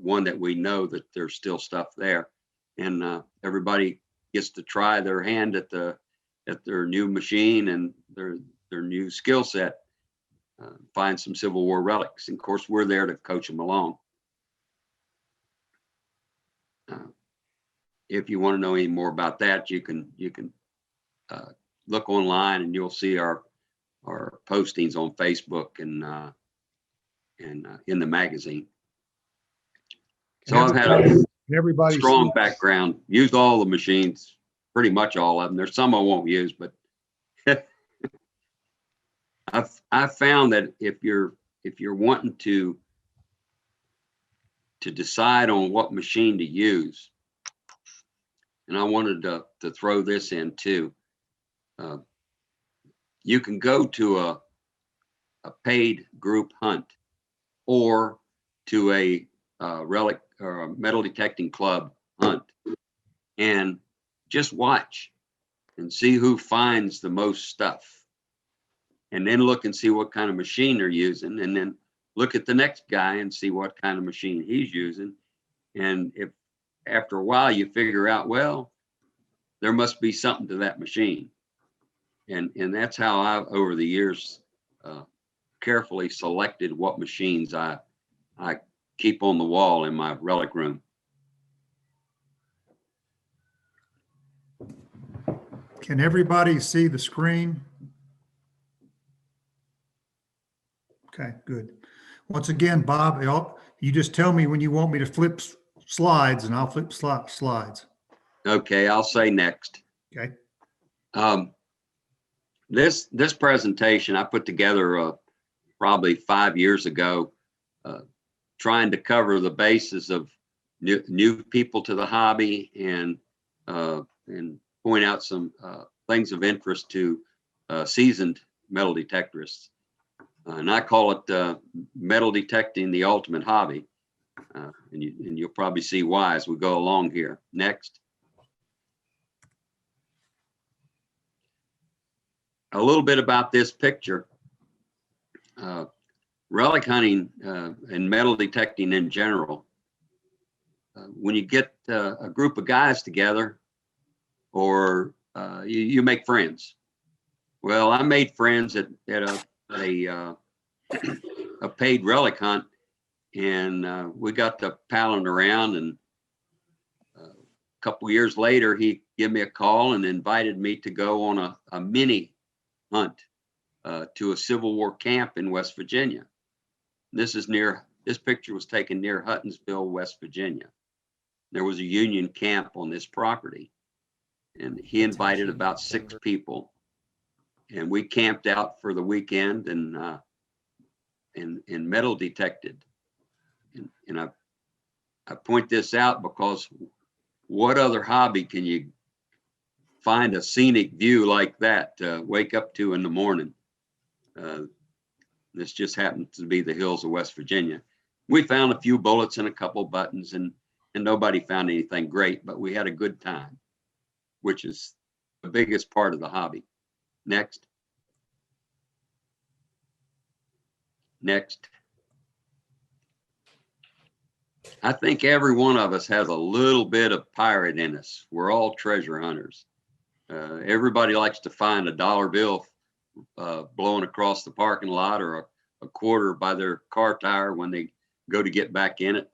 one that we know that there's still stuff there, and everybody gets to try their hand at their new machine and their new skill set, find some Civil War relics. And of course, we're there to coach them along. If you want to know any more about that, you can look online and you'll see our postings on Facebook and in the magazine. So I've had a strong background, used all the machines, pretty much all of them. There's some I won't use, but I've found that if you're wanting to decide on what machine to use, and I wanted to throw this in too, you can go to a paid group hunt or to a relic or a metal detecting club hunt and just watch and see who finds the most stuff, and then look and see what kind of machine they're using, and then look at the next guy and see what kind of machine he's using. And if after a while you figure out, well, there must be something to that machine. And that's how I've, over the years, carefully selected what machines I keep on the wall in my relic room. Can everybody see the screen? Okay, good. Once again, Bob, you just tell me when you want me to flip slides and I'll flip slides. Okay, I'll say next. Okay. This presentation I put together probably 5 years ago, trying to cover the basis of new people to the hobby and point out some things of interest to seasoned metal detectorists. And I call it metal detecting the ultimate hobby. And you'll probably see why as we go along here. Next. A little bit about this picture. Relic hunting and metal detecting in general, when you get a group of guys together, or you make friends. Well, I made friends at a paid relic hunt, and we got to palling around, and a couple years later he gave me a call and invited me to go on a mini hunt to a Civil War camp in West Virginia. This picture was taken near Huttonsville, West Virginia. There was a Union camp on this property, and he invited about 6 people, and we camped out for the weekend and metal detected. And I point this out because what other hobby can you find a scenic view like that to wake up to in the morning? This just happened to be the hills of West Virginia. We found a few bullets and a couple buttons, and nobody found anything great, but we had a good time, which is the biggest part of the hobby. Next. Next. I think every one of us has a little bit of pirate in us. We're all treasure hunters. Everybody likes to find a dollar bill blowing across the parking lot, or a quarter by their car tire when they go to get back in it.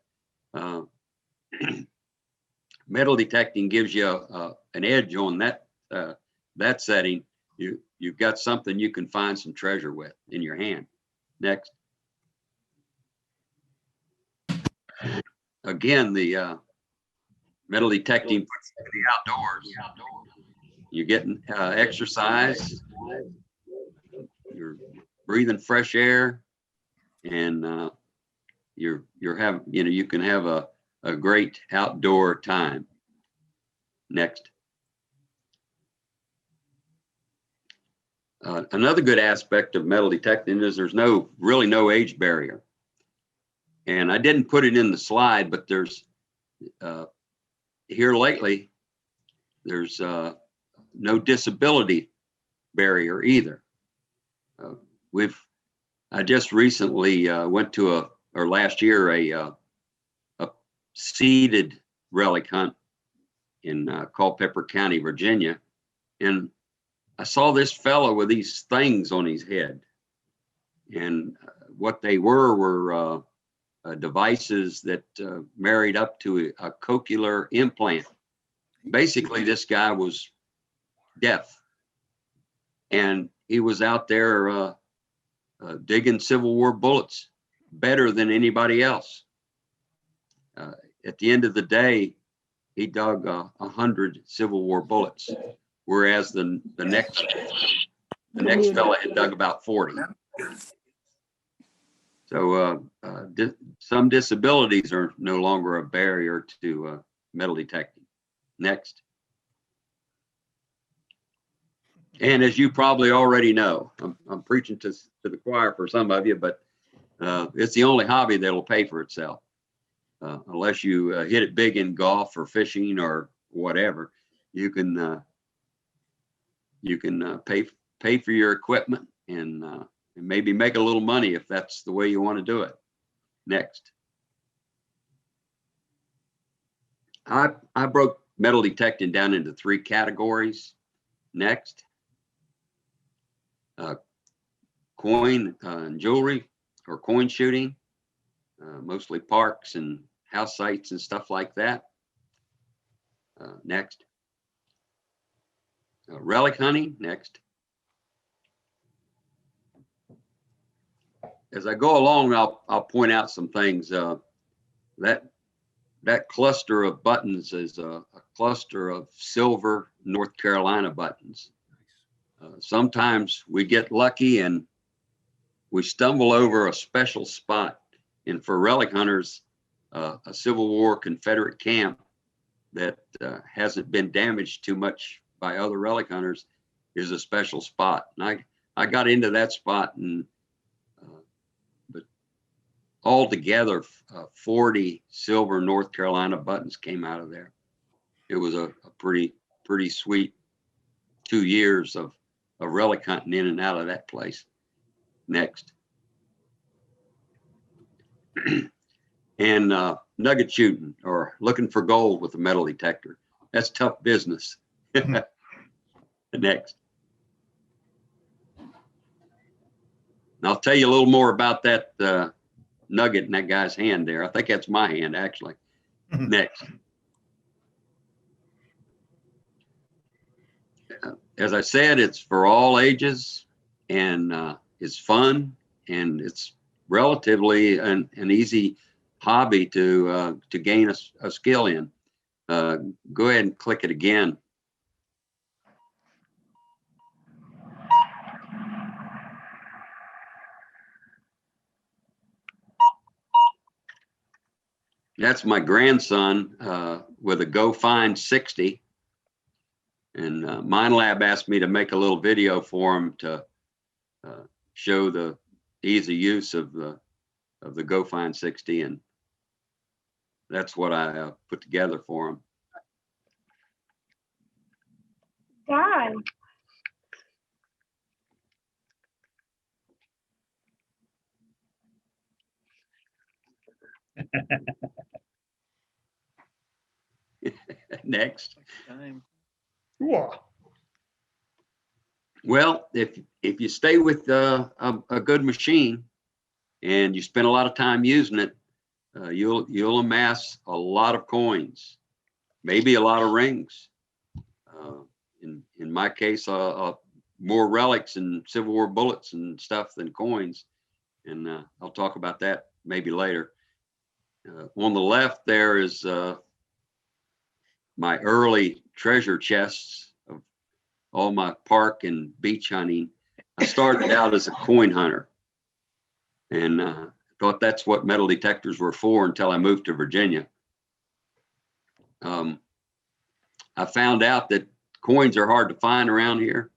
Metal detecting gives you an edge on that setting. You've got something you can find some treasure with in your hand. Next. Again, the metal detecting puts you in the outdoors. You're getting exercise. You're breathing fresh air, and you're having, you can have a great outdoor time. Next. Another good aspect of metal detecting is there's really no age barrier. And I didn't put it in the slide, but there's here lately, there's no disability barrier either. I just recently went to last year, a seeded relic hunt in Culpeper County, Virginia. And I saw this fellow with these things on his head. And what they were devices that married up to a cochlear implant. Basically, this guy was deaf. And he was out there digging Civil War bullets better than anybody else. At the end of the day, he dug 100 Civil War bullets, whereas the next fella had dug about 40. So some disabilities are no longer a barrier to metal detecting. Next. And as you probably already know, I'm preaching to the choir for some of you, but it's the only hobby that'll pay for itself. Unless you hit it big in golf or fishing or whatever, you can pay for your equipment and maybe make a little money if that's the way you want to do it. Next. I broke metal detecting down into 3 categories. Next. Coin and jewelry or coin shooting, mostly parks and house sites and stuff like that. Next. Relic hunting. Next. As I go along, I'll point out some things. That cluster of buttons is a cluster of silver North Carolina buttons. Sometimes we get lucky and we stumble over a special spot. And for relic hunters, a Civil War Confederate camp that hasn't been damaged too much by other relic hunters is a special spot. And I got into that spot, and but altogether 40 silver North Carolina buttons came out of there. It was a pretty sweet 2 years of relic hunting in and out of that place. Next. And nugget shooting or looking for gold with a metal detector. That's tough business. Next. And I'll tell you a little more about that nugget in that guy's hand there. I think that's my hand, actually. Next. As I said, it's for all ages, and it's fun, and it's relatively an easy hobby to gain a skill in. Go ahead and click it again. That's my grandson with a Go Find 60. And MindLab asked me to make a little video for him to show the easy use of the Go Find 60, and that's what I put together for him. God. Next. Whoa. Well, if you stay with a good machine and you spend a lot of time using it, you'll amass a lot of coins, maybe a lot of rings. In my case, more relics and Civil War bullets and stuff than coins, and I'll talk about that maybe later. On the left there is my early treasure chests of all my park and beach hunting. I started out as a coin hunter, and thought that's what metal detectors were for until I moved to Virginia. I found out that coins are hard to find around here,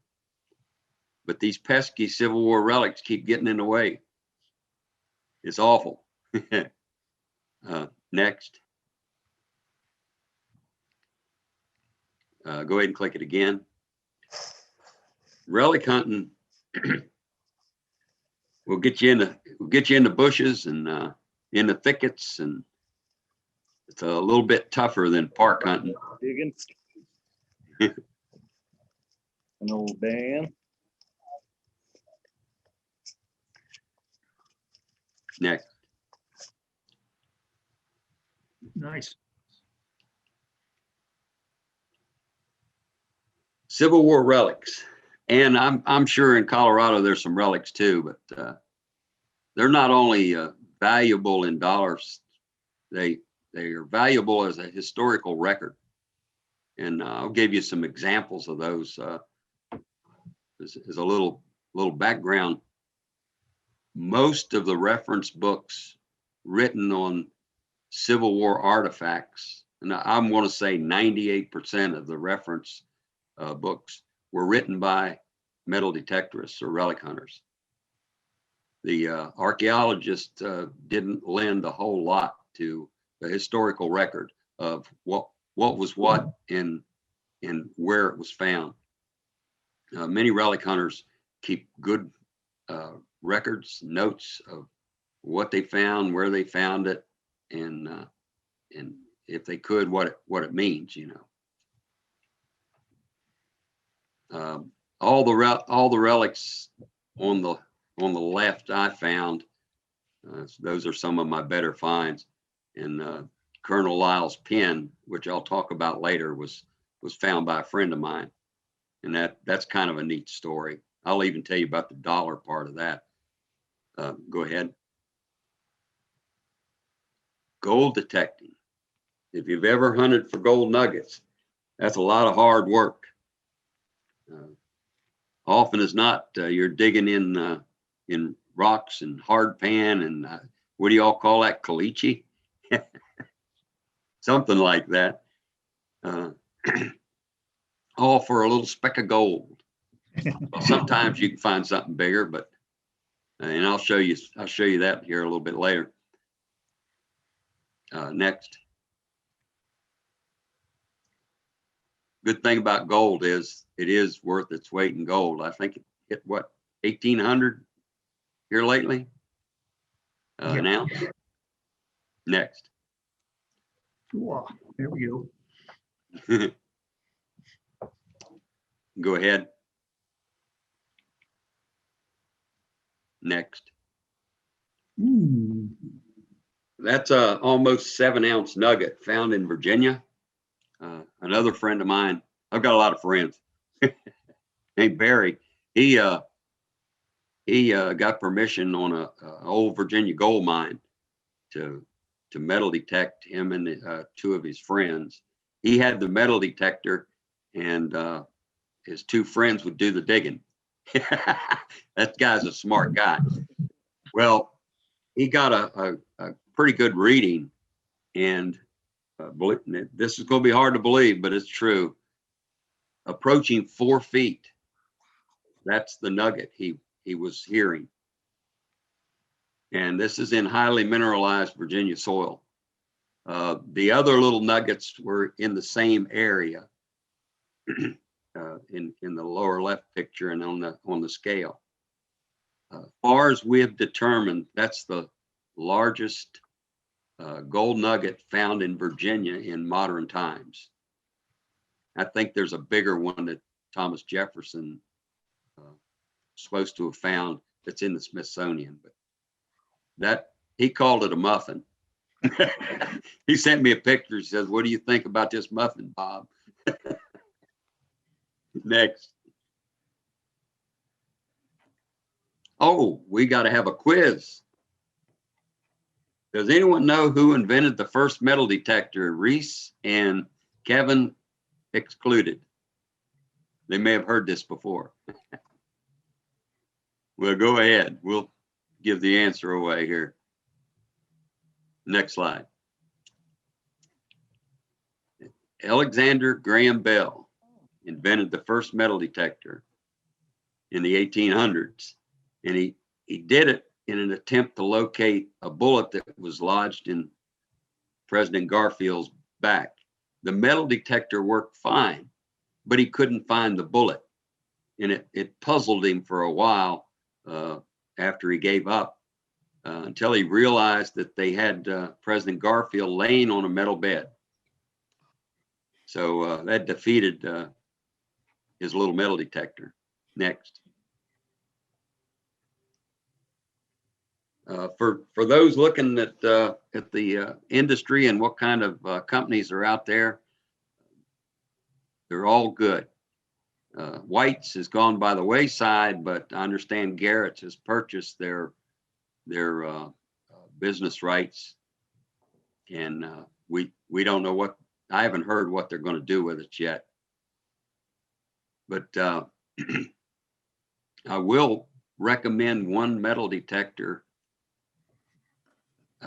but these pesky Civil War relics keep getting in the way. It's awful. Next. Go ahead and click it again. Relic hunting will get you in the bushes and in the thickets, and It's a little bit tougher than park hunting. Digging. An old Dan. Next. Nice. Civil War relics. And I'm sure in Colorado there's some relics too, but they're not only valuable in dollars, they are valuable as a historical record. And I'll give you some examples of those as a little background. Most of the reference books written on Civil War artifacts, and I'm going to say 98% of the reference books were written by metal detectorists or relic hunters. The archaeologists didn't lend a whole lot to the historical record of what was what and where it was found. Many relic hunters keep good records, notes of what they found, where they found it, and if they could, what it means, you know. All the relics on the left I found. Those are some of my better finds. And Colonel Lyle's pen, which I'll talk about later, was found by a friend of mine, and that's kind of a neat story. I'll even tell you about the dollar part of that. Go ahead. Gold detecting. If you've ever hunted for gold nuggets, that's a lot of hard work. Often as not, you're digging in rocks and hard pan and what do y'all call that, caliche? Something like that. All for a little speck of gold. Sometimes you can find something bigger, but and I'll show you that here a little bit later. Next. Good thing about gold is it is worth its weight in gold. I think it hit what, 1,800 here lately? Yep. Now. Next. Wow, there we go. Go ahead. Next. Ooh. That's a almost 7-ounce nugget found in Virginia. Another friend of mine, I've got a lot of friends, named Barry. He got permission on a old Virginia gold mine to metal detect him and 2 of his friends. He had the metal detector, and his 2 friends would do the digging. That guy's a smart guy. Well, he got a pretty good reading, and this is going to be hard to believe, but it's true. Approaching 4 feet. That's the nugget he was hearing. And this is in highly mineralized Virginia soil. The other little nuggets were in the same area, in the lower left picture and on the scale. Far as we have determined, that's the largest gold nugget found in Virginia in modern times. I think there's a bigger one that Thomas Jefferson supposed to have found that's in the Smithsonian, but that he called it a muffin. He sent me a picture. He says, "What do you think about this muffin, Bob?" Next. Oh, we got to have a quiz. Does anyone know who invented the first metal detector? Reese and Kevin excluded. They may have heard this before. Well, go ahead. We'll give the answer away here. Next slide. Alexander Graham Bell invented the first metal detector in the 1800s, and he did it in an attempt to locate a bullet that was lodged in President Garfield's back. The metal detector worked fine, but he couldn't find the bullet, and it puzzled him for a while after he gave up. until he realized that they had President Garfield laying on a metal bed. So that defeated his little metal detector. Next. For those looking at the industry and what kind of companies are out there, they're all good. White's has gone by the wayside, but I understand Garrett's has purchased their business rights, and we don't know what. I haven't heard what they're going to do with it yet. But I will recommend one metal detector,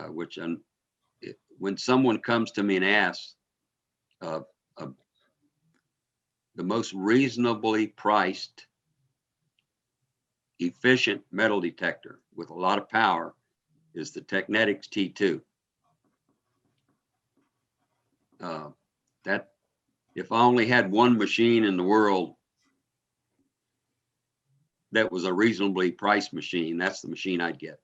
which when someone comes to me and asks, the most reasonably priced, efficient metal detector with a lot of power is the Technetics T2. That, if I only had one machine in the world that was a reasonably priced machine, that's the machine I'd get.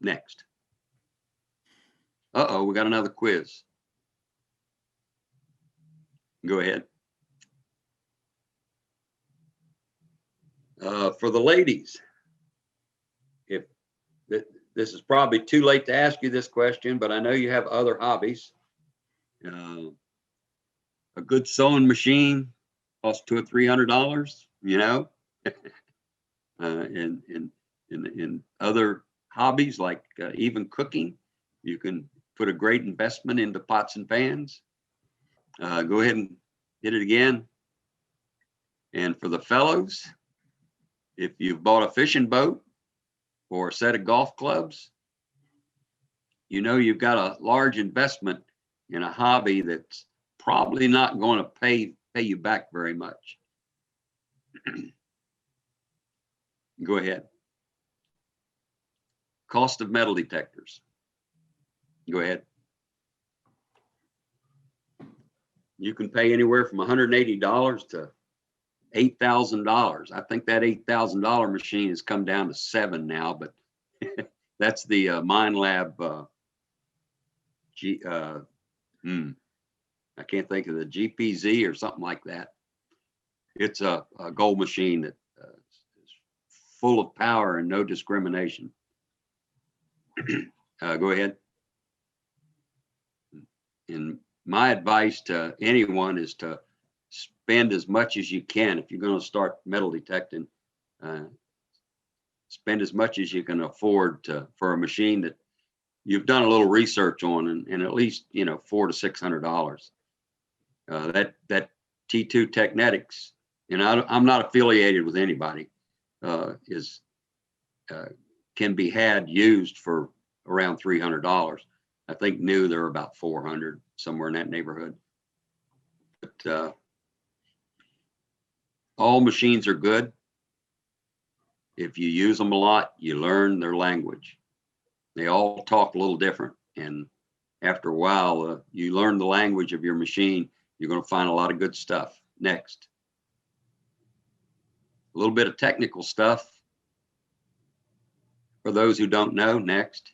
Next. Uh-oh, we got another quiz. Go ahead. For the ladies, if this is probably too late to ask you this question, but I know you have other hobbies. A good sewing machine costs $200 or $300, you know. In other hobbies like even cooking, you can put a great investment into pots and pans. Go ahead and hit it again. And for the fellows, if you've bought a fishing boat or a set of golf clubs, you know you've got a large investment in a hobby that's probably not going to pay you back very much. Go ahead. Cost of metal detectors. Go ahead. You can pay anywhere from $180 to $8,000. I think that $8,000 machine has come down to $7,000 now, but that's the Mind Lab. I can't think of the GPZ or something like that. It's a gold machine that is full of power and no discrimination. Go ahead. And my advice to anyone is to spend as much as you can. If you're going to start metal detecting, spend as much as you can afford for a machine that you've done a little research on, and at least, you know, $400 to $600. That T2 Technetics, and I'm not affiliated with anybody, can be used for around $300. I think new they're about $400, somewhere in that neighborhood. But all machines are good. If you use them a lot, you learn their language. They all talk a little different, and after a while, you learn the language of your machine. You're going to find a lot of good stuff. Next. A little bit of technical stuff for those who don't know. Next.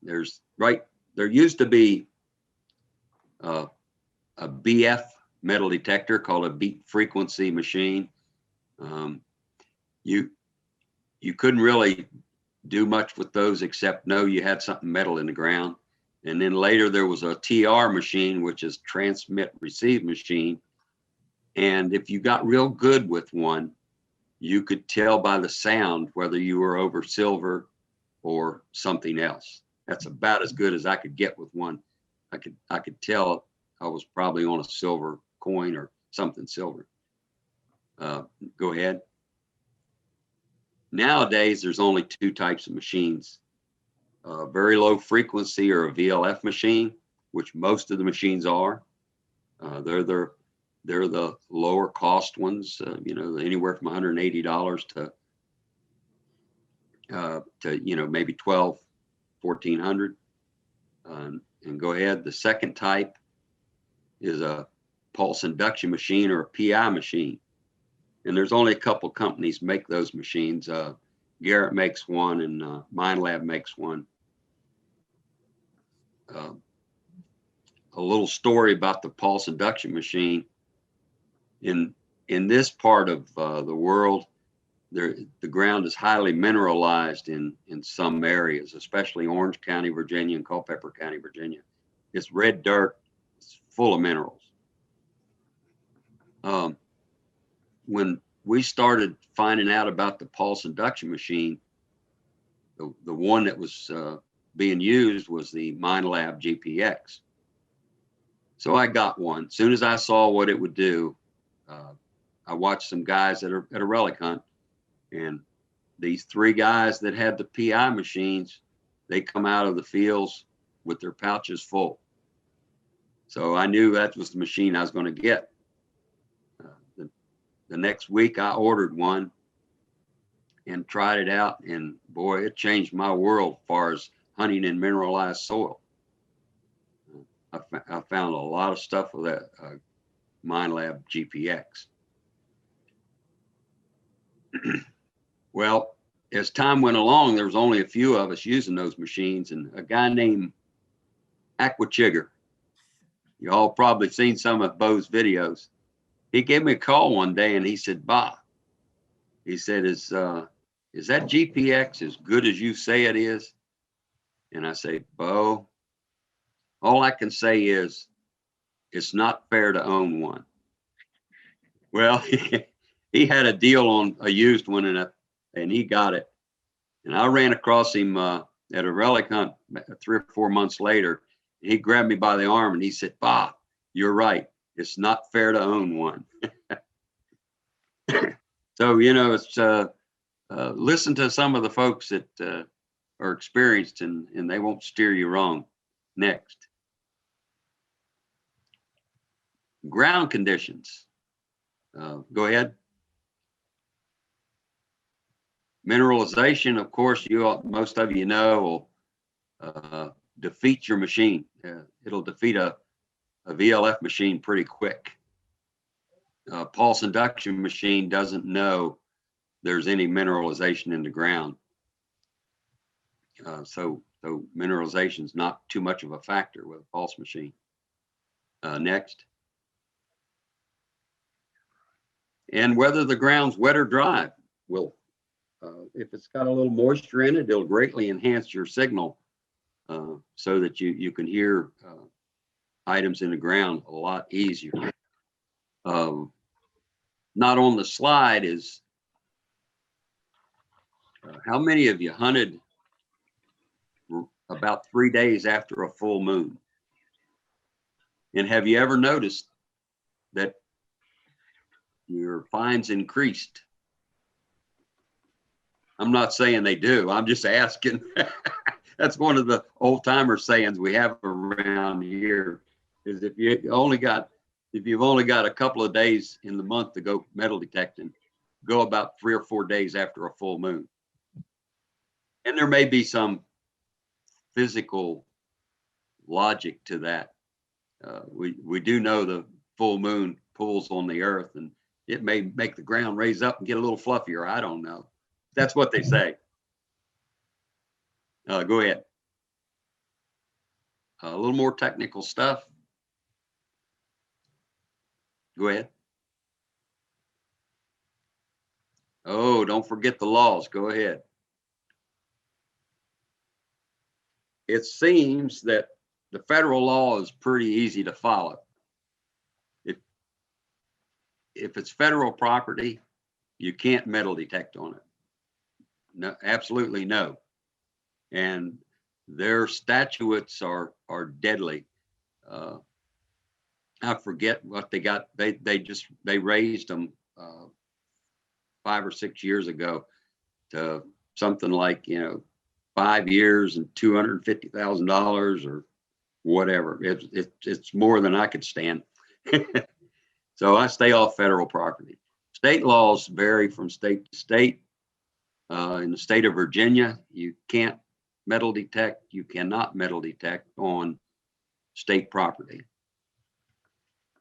There used to be a BF metal detector called a beat frequency machine. You couldn't really do much with those except know you had something metal in the ground. And then later there was a TR machine, which is transmit receive machine. And if you got real good with one, you could tell by the sound whether you were over silver or something else. That's about as good as I could get with one. I could tell I was probably on a silver coin or something silver. Go ahead. Nowadays, there's only two types of machines. Very low frequency or a VLF machine, which most of the machines are. They're the lower cost ones, you know, anywhere from $180 to you know, maybe $1,200, $1,400. And go ahead. The second type is a pulse induction machine or a PI machine. And there's only a couple companies make those machines. Garrett makes one, and MindLab makes one. A little story about the pulse induction machine. In this part of the world, the ground is highly mineralized in some areas, especially Orange County, Virginia, and Culpeper County, Virginia. It's red dirt. It's full of minerals. When we started finding out about the pulse induction machine, the one that was being used was the MindLab GPX. So I got one. As soon as I saw what it would do, I watched some guys at a relic hunt, and these 3 guys that had the PI machines, they come out of the fields with their pouches full. So I knew that was the machine I was going to get. The next week I ordered one and tried it out, and boy, it changed my world as far as hunting in mineralized soil. I found a lot of stuff with that MindLab GPX. Well, as time went along, there was only a few of us using those machines, and a guy named Aquachigger, you all probably seen some of Bo's videos. He gave me a call one day and he said, "Bob," he said, is that GPX as good as you say it is?" And I say, "Bo, all I can say is it's not fair to own one." Well, he had a deal on a used one, and he got it. And I ran across him at a relic hunt 3 or 4 months later. He grabbed me by the arm and he said, "Bob, you're right. It's not fair to own one." So, it's listen to some of the folks that are experienced, and they won't steer you wrong. Next. Ground conditions. Go ahead. Mineralization, of course, most of you know, will defeat your machine. It'll defeat a VLF machine pretty quick. Pulse induction machine doesn't know there's any mineralization in the ground. So mineralization is not too much of a factor with a pulse machine. Next. And whether the ground's wet or dry will, if it's got a little moisture in it, it'll greatly enhance your signal so that you can hear items in the ground a lot easier. Not on the slide is how many of you hunted about 3 days after a full moon? And have you ever noticed that your finds increased? I'm not saying they do. I'm just asking. That's one of the old timer sayings we have around here, is if you've only got a couple of days in the month to go metal detecting, go about 3 or 4 days after a full moon. And there may be some physical logic to that. We do know the full moon pulls on the earth, and it may make the ground raise up and get a little fluffier. I don't know. That's what they say. Go ahead. A little more technical stuff. Go ahead. Oh, don't forget the laws. Go ahead. It seems that the federal law is pretty easy to follow. If it's federal property, you can't metal detect on it. No, absolutely no. And their statutes are deadly. I forget what they got. They raised them 5 or 6 years ago to something like 5 years and $250,000 or whatever. It's more than I could stand. So I stay off federal property. State laws vary from state to state. In the state of Virginia, you can't metal detect. You cannot metal detect on state property.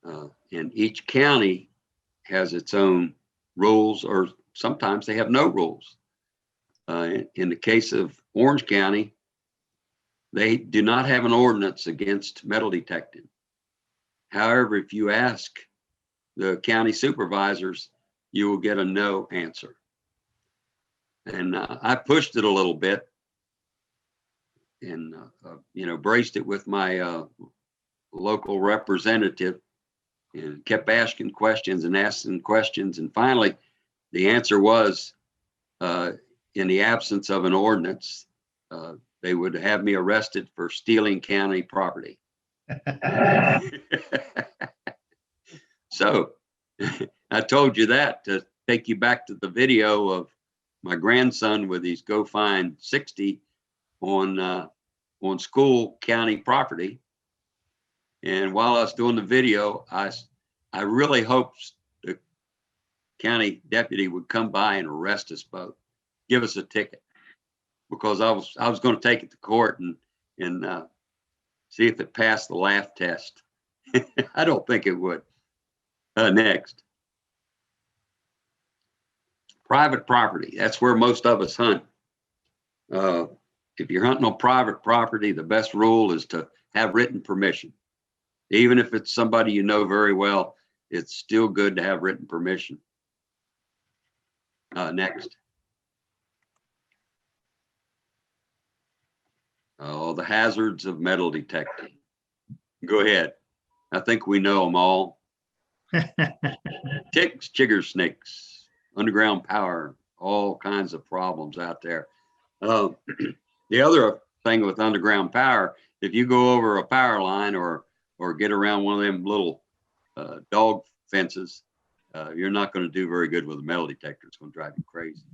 And each county has its own rules, or sometimes they have no rules. In the case of Orange County, they do not have an ordinance against metal detecting. However, if you ask the county supervisors, you will get a no answer. And I pushed it a little bit and, braced it with my local representative and kept asking questions and asking questions. And finally, the answer was, in the absence of an ordinance, they would have me arrested for stealing county property. So I told you that to take you back to the video of my grandson with his go find 60 on school county property. And while I was doing the video, I really hoped the county deputy would come by and arrest us both, give us a ticket, because I was going to take it to court and see if it passed the laugh test. I don't think it would. Next. Private property. That's where most of us hunt. If you're hunting on private property, the best rule is to have written permission. Even if it's somebody you know very well, it's still good to have written permission. Next. Oh, the hazards of metal detecting. Go ahead. I think we know them all. Ticks, chigger snakes, underground power, all kinds of problems out there. The other thing with underground power, if you go over a power line or get around one of them little dog fences, you're not going to do very good with a metal detector. It's going to drive you crazy.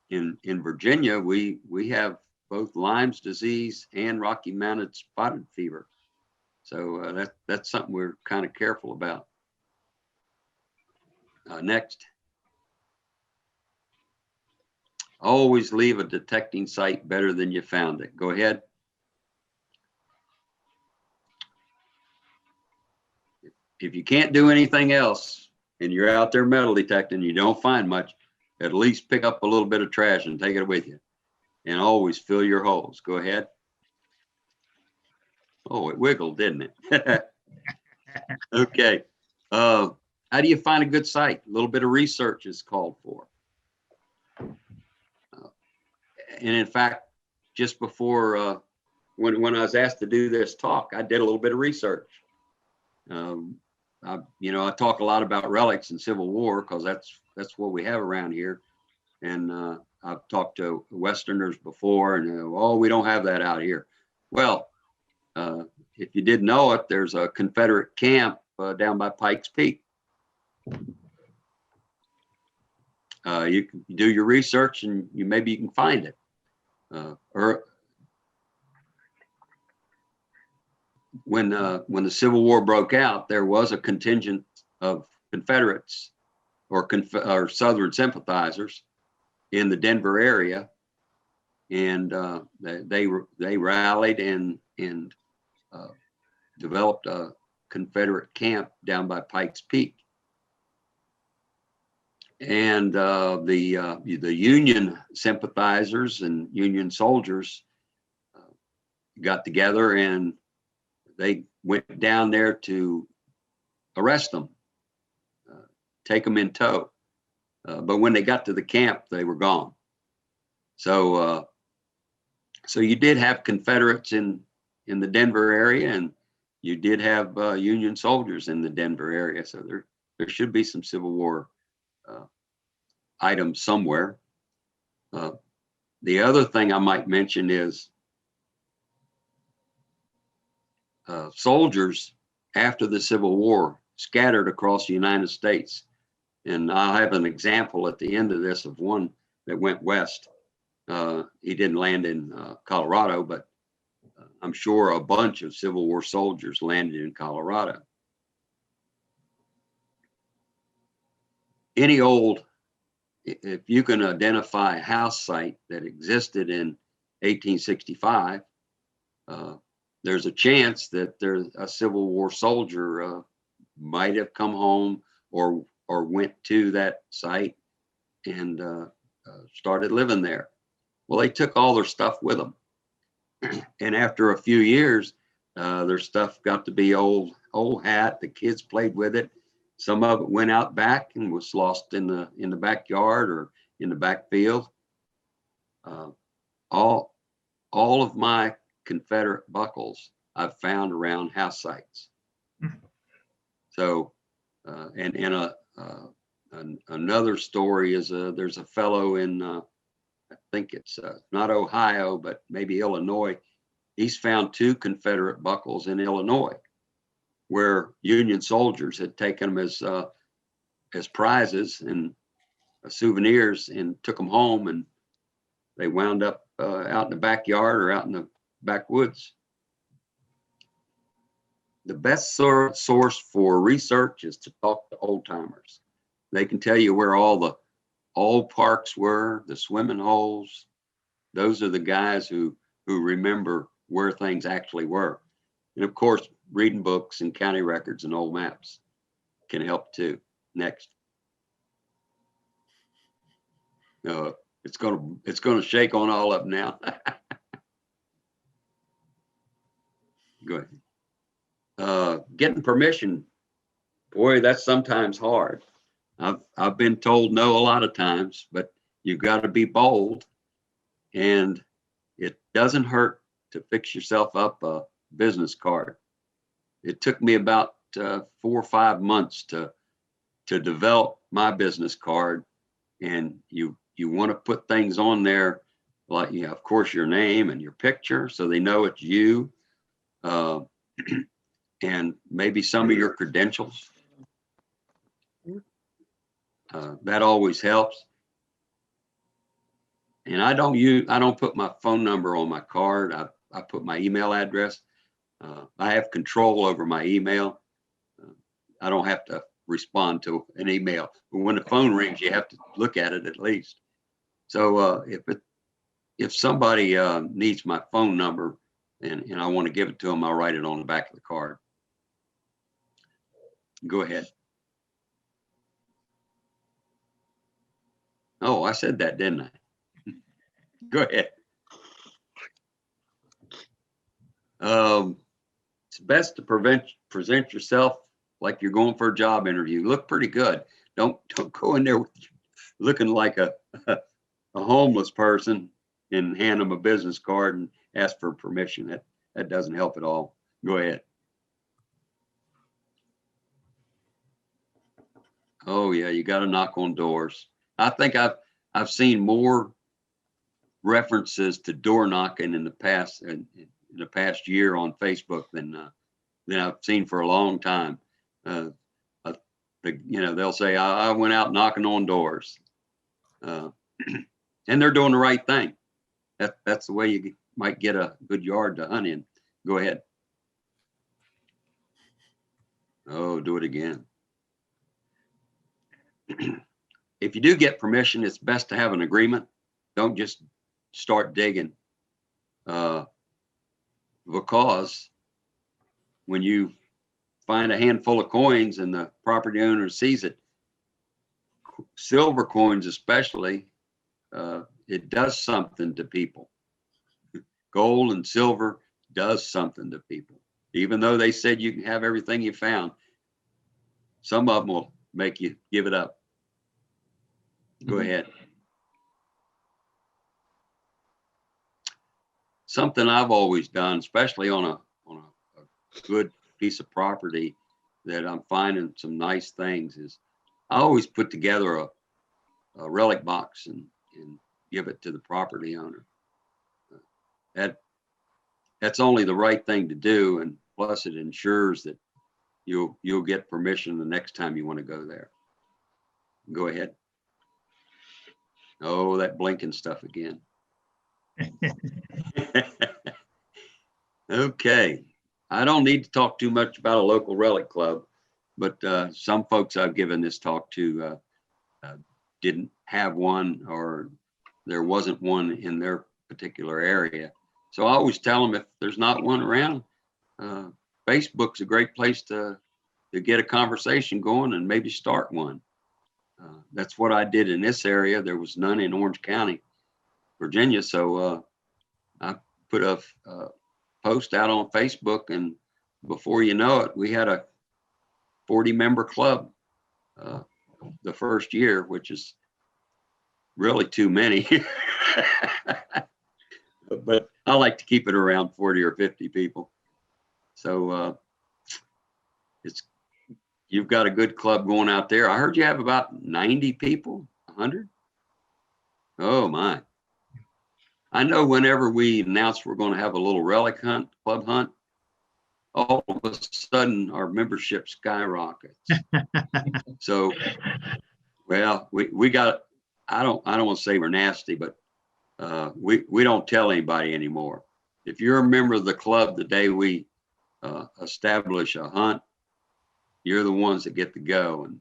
In Virginia, we have both Lyme's disease and Rocky Mountain spotted fever. So that's something we're kind of careful about. Next. Always leave a detecting site better than you found it. Go ahead. If you can't do anything else and you're out there metal detecting, you don't find much, at least pick up a little bit of trash and take it with you. And always fill your holes. Go ahead. Oh, it wiggled, didn't it? Okay. How do you find a good site? A little bit of research is called for. And in fact, just before, when I was asked to do this talk, I did a little bit of research. I talk a lot about relics and Civil War because that's what we have around here. And I've talked to Westerners before, and we don't have that out here. Well, if you didn't know it, there's a Confederate camp down by Pikes Peak. You can do your research, and maybe you can find it. Or when the Civil War broke out, there was a contingent of Confederates or Southern sympathizers in the Denver area, and they rallied and developed a Confederate camp down by Pikes Peak. And the Union sympathizers and Union soldiers got together and they went down there to arrest them, take them in tow. But when they got to the camp, they were gone. So you did have Confederates in the Denver area, and you did have Union soldiers in the Denver area. So there should be some Civil War items somewhere. The other thing I might mention is soldiers after the Civil War scattered across the United States. And I'll have an example at the end of this of one that went west. He didn't land in Colorado, but I'm sure a bunch of Civil War soldiers landed in Colorado. If you can identify a house site that existed in 1865, there's a chance that there's a Civil War soldier might have come home or or went to that site and started living there. Well, they took all their stuff with them. And after a few years, their stuff got to be old hat. The kids played with it. Some of it went out back and was lost in the backyard or in the backfield. All of my Confederate buckles I've found around house sites. So, another story is there's a fellow in I think it's not Ohio, but maybe Illinois. He's found 2 Confederate buckles in Illinois, where Union soldiers had taken them as prizes and souvenirs and took them home, and they wound up out in the backyard or out in the backwoods. The best source for research is to talk to old timers. They can tell you where all the old parks were, the swimming holes. Those are the guys who remember where things actually were. And of course, reading books and county records and old maps can help too. Next. It's gonna shake on all up now. Go ahead. Getting permission, boy, that's sometimes hard. I've been told no a lot of times, but you've got to be bold, and it doesn't hurt to fix yourself up a business card. It took me about 4 or 5 months to develop my business card, and you want to put things on there like, of course, your name and your picture, so they know it's you, and maybe some of your credentials. That always helps. And I don't put my phone number on my card. I put my email address. I have control over my email. I don't have to respond to an email, but when the phone rings, you have to look at it at least. So if somebody needs my phone number and I want to give it to them, I'll write it on the back of the card. Go ahead. Oh, I said that, didn't I? Go ahead. It's best to present yourself like you're going for a job interview. Look pretty good. Don't go in there looking like a homeless person and hand them a business card and ask for permission. That doesn't help at all. Go ahead. Oh yeah, you got to knock on doors. I think I've seen more references to door knocking in the past year on Facebook than I've seen for a long time. They'll say I went out knocking on doors, and they're doing the right thing. That's the way you might get a good yard to hunt in. Go ahead. Oh, do it again. If you do get permission, it's best to have an agreement. Don't just start digging, because when you find a handful of coins and the property owner sees it, silver coins especially, it does something to people. Gold and silver does something to people. Even though they said you can have everything you found, some of them will make you give it up. Go ahead. Something I've always done, especially on a good piece of property that I'm finding some nice things, is I always put together a relic box and give it to the property owner. That's only the right thing to do, and plus it ensures that you'll get permission the next time you want to go there. Go ahead. Oh, that blinking stuff again. Okay. I don't need to talk too much about a local relic club, but some folks I've given this talk to didn't have one, or there wasn't one in their particular area. So I always tell them, if there's not one around, Facebook's a great place to get a conversation going and maybe start one. That's what I did in this area. There was none in Orange County, Virginia. So I put a post out on Facebook, and before you know it, we had a 40-member club the first year, which is really too many. But I like to keep it around 40 or 50 people. So you've got a good club going out there. I heard you have about 90 people, 100. Oh my. I know whenever we announce we're going to have a little relic hunt, club hunt, all of a sudden our membership skyrockets. So, well, we got, I don't want to say we're nasty, but we don't tell anybody anymore. If you're a member of the club the day we establish a hunt, you're the ones that get to go, and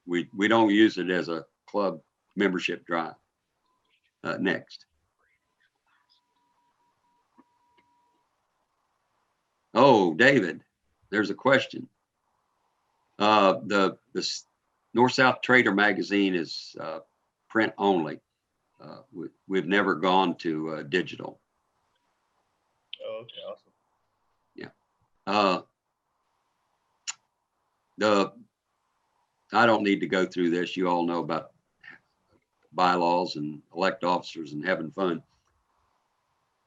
we don't use it as a club membership drive. Next. Oh, David, there's a question. The North-South Trader magazine is print only. We've never gone to digital. Oh, okay, awesome. I don't need to go through this. You all know about bylaws and elect officers and having fun.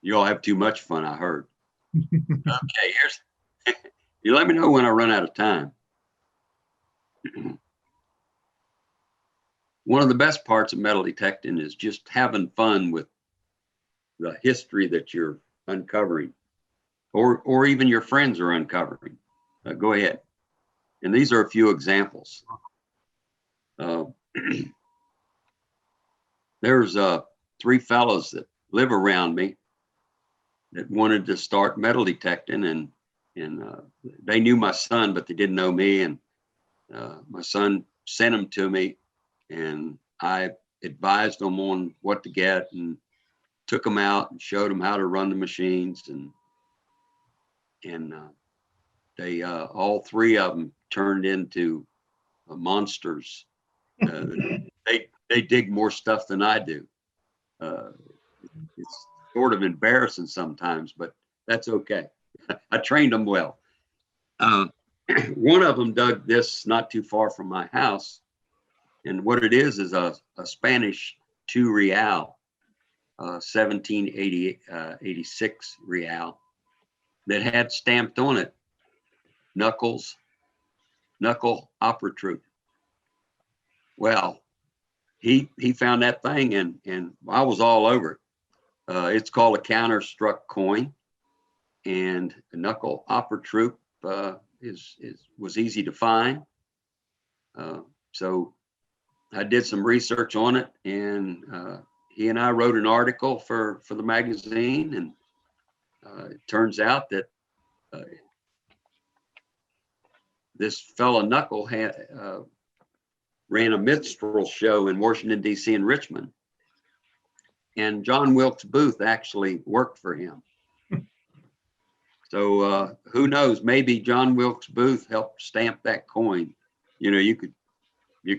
You all have too much fun, I heard. Okay, you let me know when I run out of time. One of the best parts of metal detecting is just having fun with the history that you're uncovering, or even your friends are uncovering. Go ahead. And these are a few examples. There's 3 fellows that live around me that wanted to start metal detecting, and they knew my son, but they didn't know me. And my son sent them to me, and I advised them on what to get and took them out and showed them how to run the machines. And they all 3 of them turned into monsters. They dig more stuff than I do. It's sort of embarrassing sometimes, but that's okay. I trained them well. One of them dug this not too far from my house, and what it is a Spanish 2 real, 1786 real, that had stamped on it knuckle opera troupe. Well, he found that thing, and I was all over it. It's called a counter-struck coin, and the knuckle opera troupe was easy to find. So I did some research on it, and he and I wrote an article for the magazine, and it turns out that this fella Knuckle ran a minstrel show in Washington, D.C. and Richmond. And John Wilkes Booth actually worked for him. So who knows, maybe John Wilkes Booth helped stamp that coin. You know, you can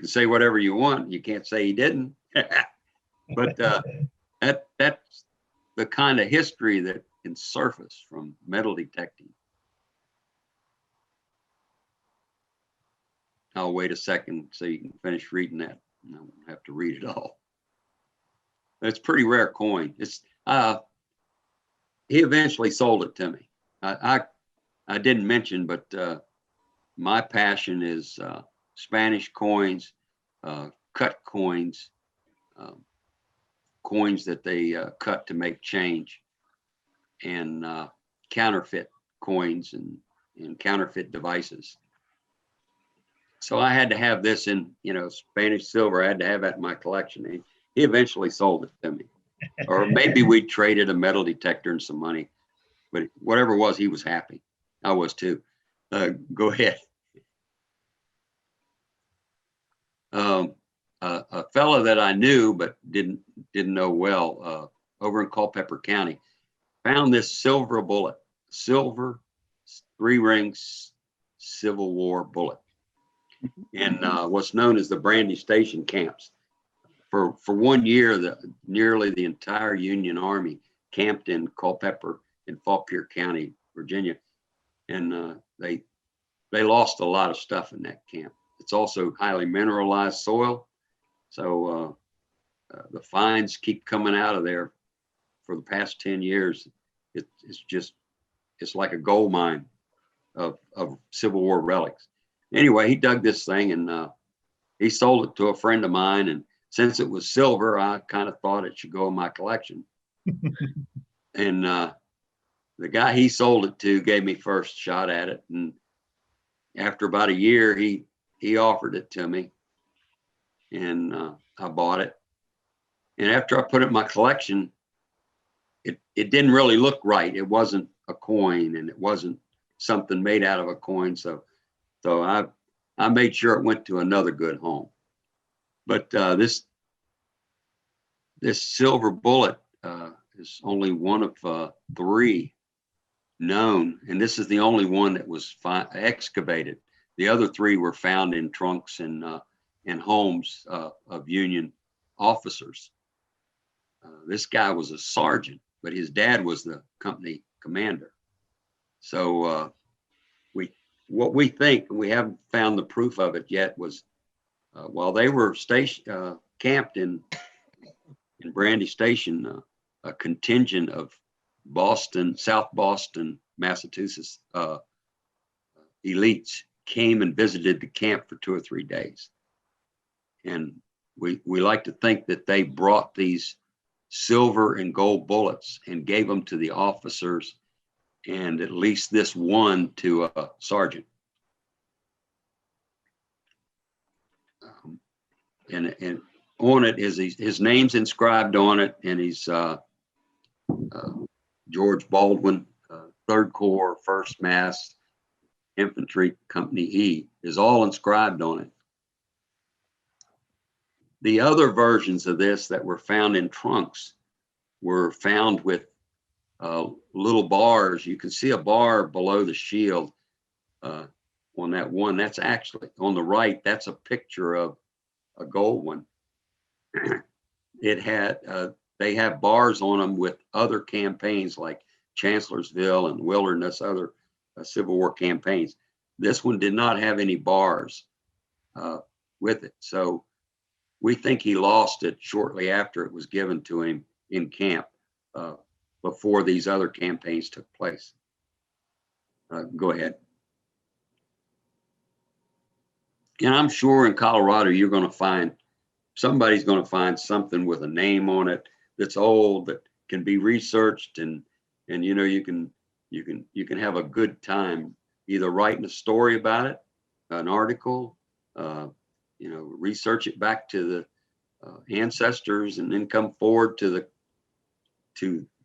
say whatever you want. You can't say he didn't. But that's the kind of history that can surface from metal detecting. I'll wait a second so you can finish reading that. I won't have to read it all. It's a pretty rare coin. It's he eventually sold it to me. I didn't mention, but my passion is Spanish coins, cut coins, coins that they cut to make change, and counterfeit coins and counterfeit devices. So I had to have this in, Spanish silver. I had to have that in my collection. He eventually sold it to me. Or maybe we traded a metal detector and some money. But whatever it was, he was happy. I was too. Go ahead. A fella that I knew but didn't know well over in Culpeper County found this silver 3-ring Civil War bullet. in what's known as the Brandy Station camps. For 1 year, nearly the entire Union Army camped in Culpeper in Fauquier County, Virginia, and they lost a lot of stuff in that camp. It's also highly mineralized soil, so the finds keep coming out of there. For the past 10 years, it's like a gold mine of Civil War relics. Anyway, he dug this thing and he sold it to a friend of mine, and since it was silver, I kind of thought it should go in my collection. And the guy he sold it to gave me first shot at it, and after about a year, he offered it to me, and I bought it. And after I put it in my collection, it didn't really look right. It wasn't a coin, and it wasn't something made out of a coin. So I made sure it went to another good home. But this silver bullet is only one of 3 known, and this is the only one that was excavated. The other 3 were found in trunks and homes of Union officers. This guy was a sergeant, but his dad was the company commander. So what we think, and we haven't found the proof of it yet, was while they were camped in Brandy Station, a contingent of South Boston, Massachusetts elites came and visited the camp for 2 or 3 days. And we like to think that they brought these silver and gold bullets and gave them to the officers, and at least this one to a sergeant. And on it is his name's inscribed on it, and he's George Baldwin, 3rd Corps, 1st Mass, Infantry Company E, is all inscribed on it. The other versions of this that were found in trunks were found with little bars. You can see a bar below the shield on that one. That's actually on the right. That's a picture of a gold one. It had they have bars on them with other campaigns like Chancellorsville and Wilderness, other Civil War campaigns. This one did not have any bars with it. So we think he lost it shortly after it was given to him in camp before these other campaigns took place. Go ahead. And I'm sure in Colorado, you're going to find, somebody's going to find something with a name on it that's old, that can be researched, and you know, you can have a good time either writing a story about it, an article, you know, research it back to the ancestors, and then come forward to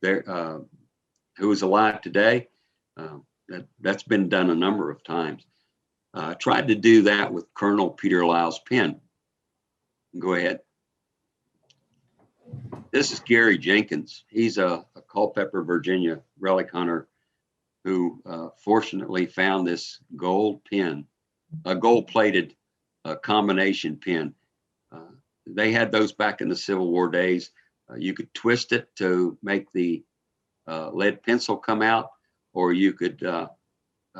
their who is alive today. That's been done a number of times. I tried to do that with Colonel Peter Lyle's pen. Go ahead. This is Gary Jenkins. He's a Culpeper, Virginia relic hunter who fortunately found this gold pen, a gold-plated combination pen. They had those back in the Civil War days. You could twist it to make the lead pencil come out, or you could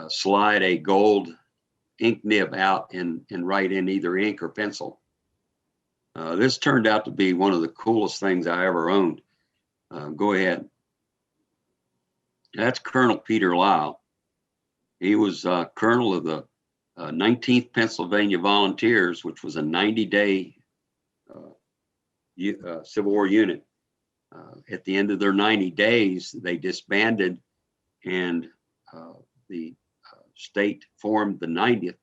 slide a gold ink nib out and write in either ink or pencil. This turned out to be one of the coolest things I ever owned. Go ahead. That's Colonel Peter Lyle. He was colonel of the 19th Pennsylvania Volunteers, which was a 90-day Civil War unit. At the end of their 90 days, they disbanded, and the state formed the 90th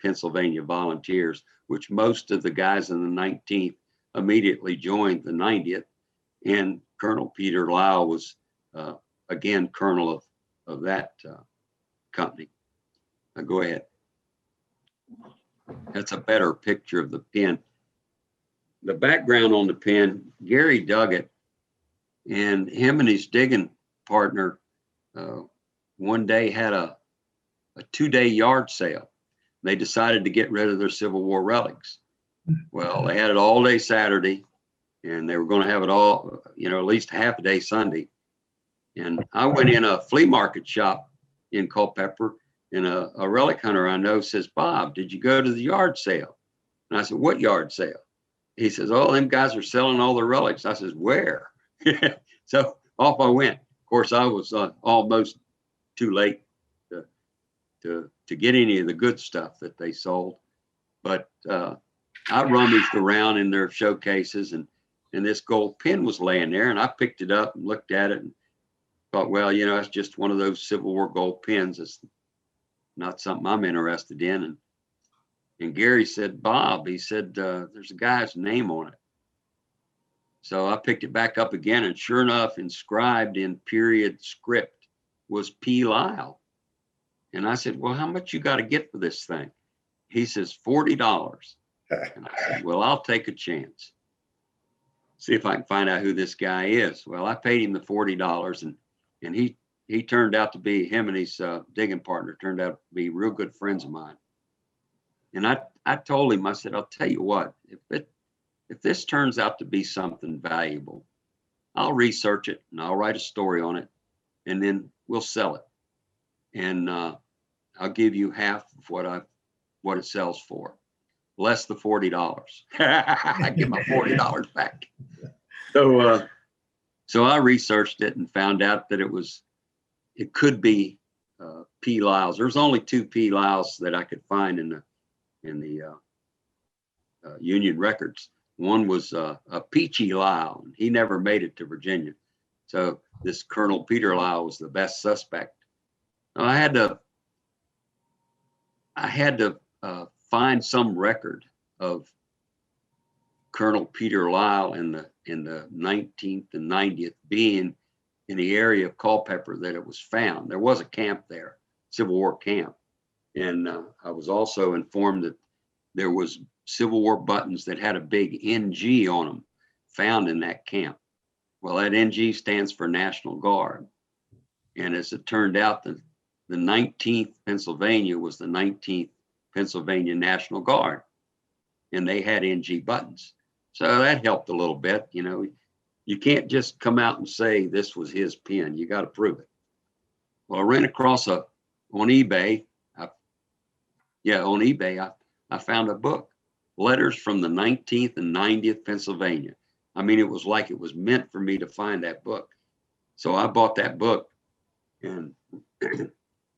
Pennsylvania Volunteers, which most of the guys in the 19th immediately joined the 90th. And Colonel Peter Lyle was, again, colonel of that company. Go ahead. That's a better picture of the pen. The background on the pen, Gary dug it, and him and his digging partner one day had a 2-day yard sale. They decided to get rid of their Civil War relics. Well, they had it all day Saturday, and they were going to have it all, at least half a day Sunday. And I went in a flea market shop in Culpeper, and a relic hunter I know says, "Bob, did you go to the yard sale?" And I said, "What yard sale?" He says, "Oh, them guys are selling all the relics." I says, "Where?" So off I went. Of course, I was almost too late to get any of the good stuff that they sold. But I rummaged around in their showcases, and this gold pin was laying there, and I picked it up and looked at it and thought, well, it's just one of those Civil War gold pins. It's not something I'm interested in. And Gary said, "Bob," he said, "there's a guy's name on it." So I picked it back up again, and sure enough, inscribed in period script was P. Lyle. And I said, "Well, how much you got to get for this thing?" He says, $40. And I said, "Well, I'll take a chance. See if I can find out who this guy is." Well, I paid him the $40, and he turned out to be, him and his digging partner turned out to be real good friends of mine. And I told him, I said, "I'll tell you what, if this turns out to be something valuable, I'll research it and I'll write a story on it, and then we'll sell it. And I'll give you half of what it sells for, less the $40. I get my $40 back." So I researched it and found out that it could be P. Lyles. There's only 2 P. Lyles that I could find in the Union records. One was a Peachy Lyle. He never made it to Virginia. So this Colonel Peter Lyle was the best suspect. Now, I had to find some record of Colonel Peter Lyle in the 19th and 90th being in the area of Culpeper that it was found. There was a camp there, Civil War camp. And I was also informed that there was Civil War buttons that had a big NG on them found in that camp. Well, that NG stands for National Guard. And as it turned out, the 19th Pennsylvania was the 19th Pennsylvania National Guard, and they had NG buttons. So that helped a little bit. You can't just come out and say this was his pen. You got to prove it. Well, I ran across on eBay. I found a book, Letters from the 19th and 90th Pennsylvania. I mean, it was like it was meant for me to find that book. So I bought that book, and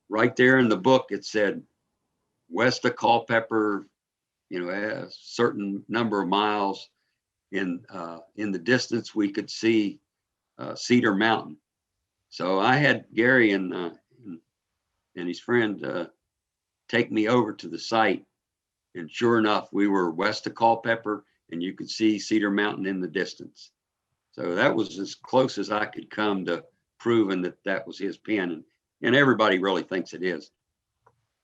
right there in the book, it said west of Culpeper, a certain number of miles in the distance, we could see Cedar Mountain. So I had Gary and his friend take me over to the site. And sure enough, we were west of Culpeper, and you could see Cedar Mountain in the distance. So that was as close as I could come to proving that was his pen. And everybody really thinks it is.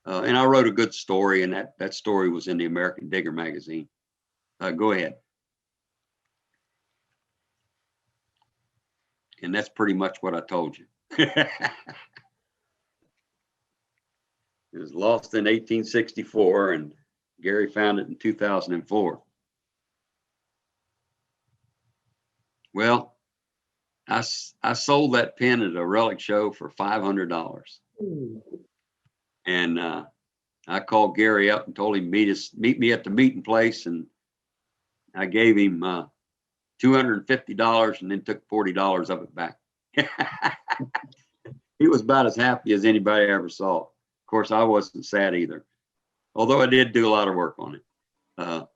And I wrote a good story, and that story was in the American Digger magazine. Go ahead. And that's pretty much what I told you. It was lost in 1864, and Gary found it in 2004. Well, I sold that pen at a relic show for $500. And I called Gary up and told him meet me at the meeting place, and I gave him $250 and then took $40 of it back. He was about as happy as anybody I ever saw. Of course, I wasn't sad either, although I did do a lot of work on it.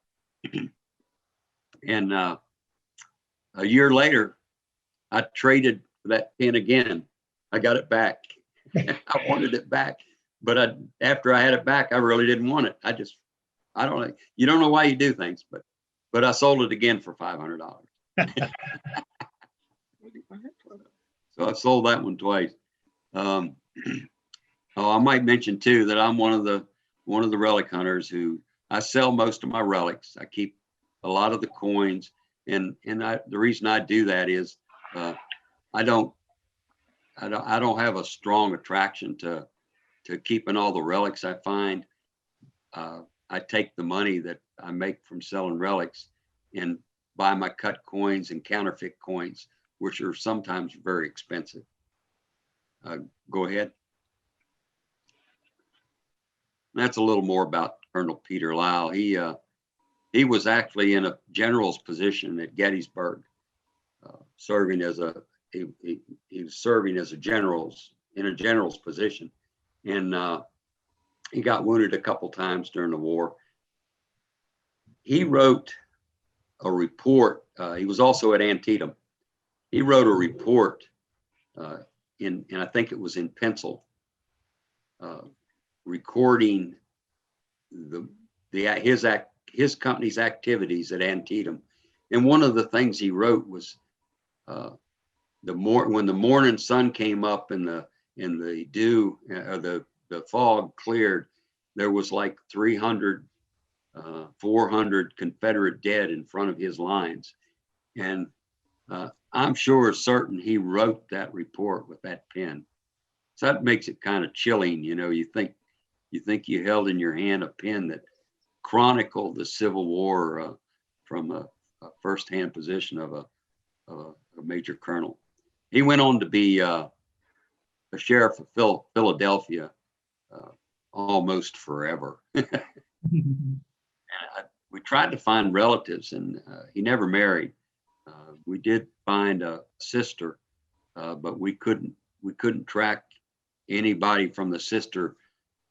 And a year later, I traded for that pen again. I got it back. I wanted it back, but after I had it back, I really didn't want it. I don't know. You don't know why you do things, but I sold it again for $500. So I sold that one twice. I might mention too that I'm one of the relic hunters who I sell most of my relics. I keep a lot of the coins, and the reason I do that is I don't have a strong attraction to keeping all the relics I find. I take the money that I make from selling relics and buy my cut coins and counterfeit coins, which are sometimes very expensive. Go ahead. That's a little more about Colonel Peter Lyle. He was actually in a general's position at Gettysburg, serving as he was serving as a general's position, and he got wounded a couple times during the war. He wrote a report. He was also at Antietam. He wrote a report and I think it was in pencil, recording his company's activities at Antietam. And one of the things he wrote was when the morning sun came up and the dew or the fog cleared, there was like 300, 400 Confederate dead in front of his lines. And I'm sure certain he wrote that report with that pen. So that makes it kind of chilling. You know, you think you held in your hand a pen that chronicled the Civil War from a firsthand position of a major colonel. He went on to be a sheriff of Philadelphia almost forever. We tried to find relatives, and he never married. We did find a sister, but we couldn't track anybody from the sister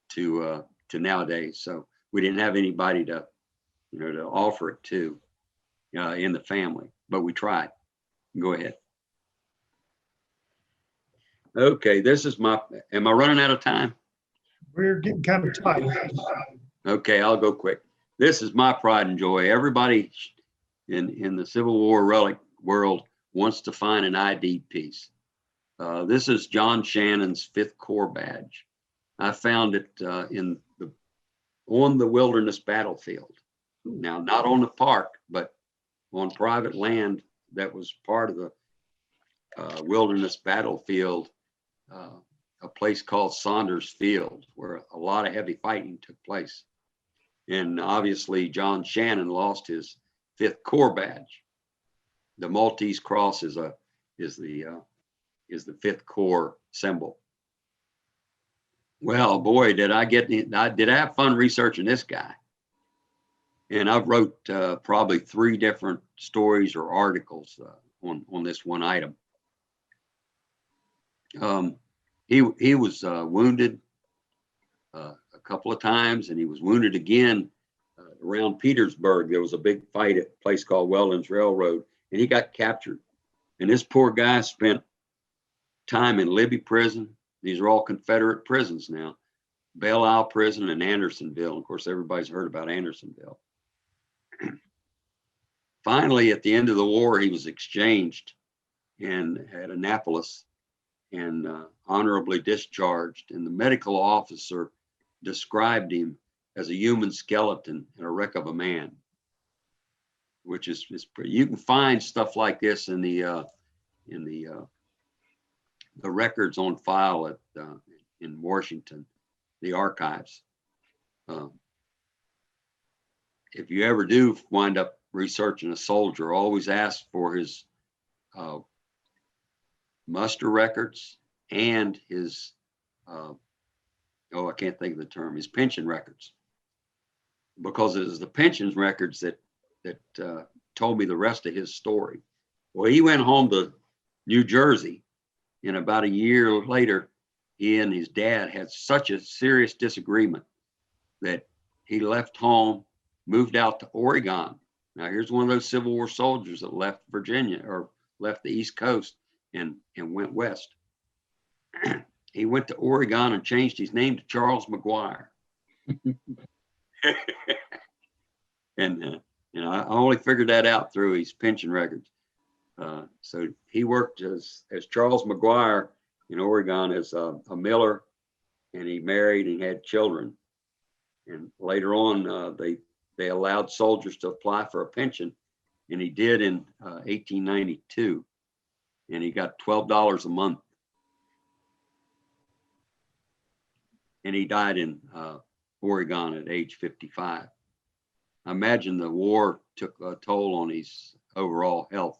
to nowadays. So we didn't have anybody to offer it to in the family, but we tried. Go ahead. Okay, this is am I running out of time? We're getting kind of tight. Okay, I'll go quick. This is my pride and joy. Everybody in the Civil War relic world wants to find an ID piece. This is John Shannon's 5th Corps badge. I found it on the Wilderness battlefield. Now, not on the park, but on private land that was part of the Wilderness battlefield, a place called Saunders Field, where a lot of heavy fighting took place. And obviously, John Shannon lost his 5th Corps badge. The Maltese cross is the 5th Corps symbol. Well, boy, did I have fun researching this guy. And I've wrote probably 3 different stories or articles on this one item. He was wounded a couple of times, and he was wounded again around Petersburg. There was a big fight at a place called Weldon's Railroad, and he got captured. And this poor guy spent time in Libby prison. These are all Confederate prisons now. Belle Isle prison and Andersonville. Of course, everybody's heard about Andersonville. Finally, at the end of the war, he was exchanged and at Annapolis and honorably discharged. And the medical officer described him as a human skeleton and a wreck of a man, which is pretty. You can find stuff like this in the records on file in Washington, the archives. If you ever do wind up researching a soldier, always ask for his muster records and his I can't think of the term, his pension records, because it was the pension records that told me the rest of his story. Well, he went home to New Jersey, and about a year later, he and his dad had such a serious disagreement that he left home, moved out to Oregon. Now, here's one of those Civil War soldiers that left Virginia or left the East Coast and went west. He went to Oregon and changed his name to Charles McGuire. And I only figured that out through his pension records. So he worked as Charles McGuire in Oregon as a miller, and he married and had children. And later on, they allowed soldiers to apply for a pension, and he did in 1892, and he got $12 a month. And he died in Oregon at age 55. I imagine the war took a toll on his overall health.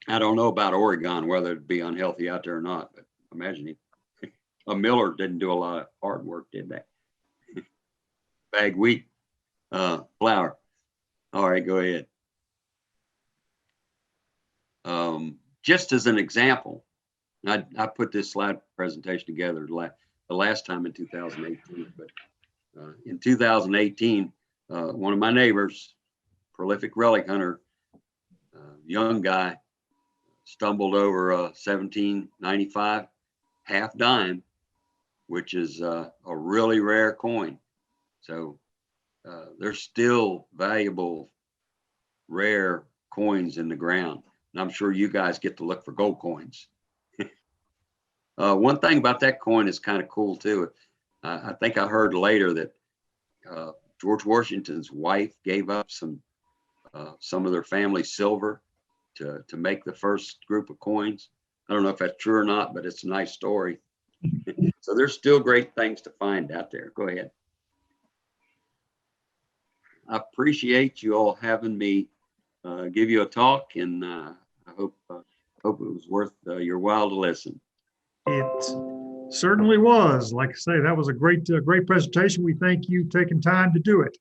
I don't know about Oregon, whether it'd be unhealthy out there or not, but imagine a miller didn't do a lot of hard work, did they? Bag wheat, flour. All right, go ahead. Just as an example, I put this slide presentation together the last time in 2018, but in 2018, one of my neighbors, prolific relic hunter, young guy, stumbled over a 1795 half dime, which is a really rare coin. So there's still valuable, rare coins in the ground. And I'm sure you guys get to look for gold coins. One thing about that coin is kind of cool too. I think I heard later that George Washington's wife gave up some of their family silver to make the first group of coins. I don't know if that's true or not, but it's a nice story. So there's still great things to find out there. Go ahead. I appreciate you all having me give you a talk, and I hope it was worth your while to listen. It certainly was. Like I say, that was a great presentation. We thank you taking time to do it.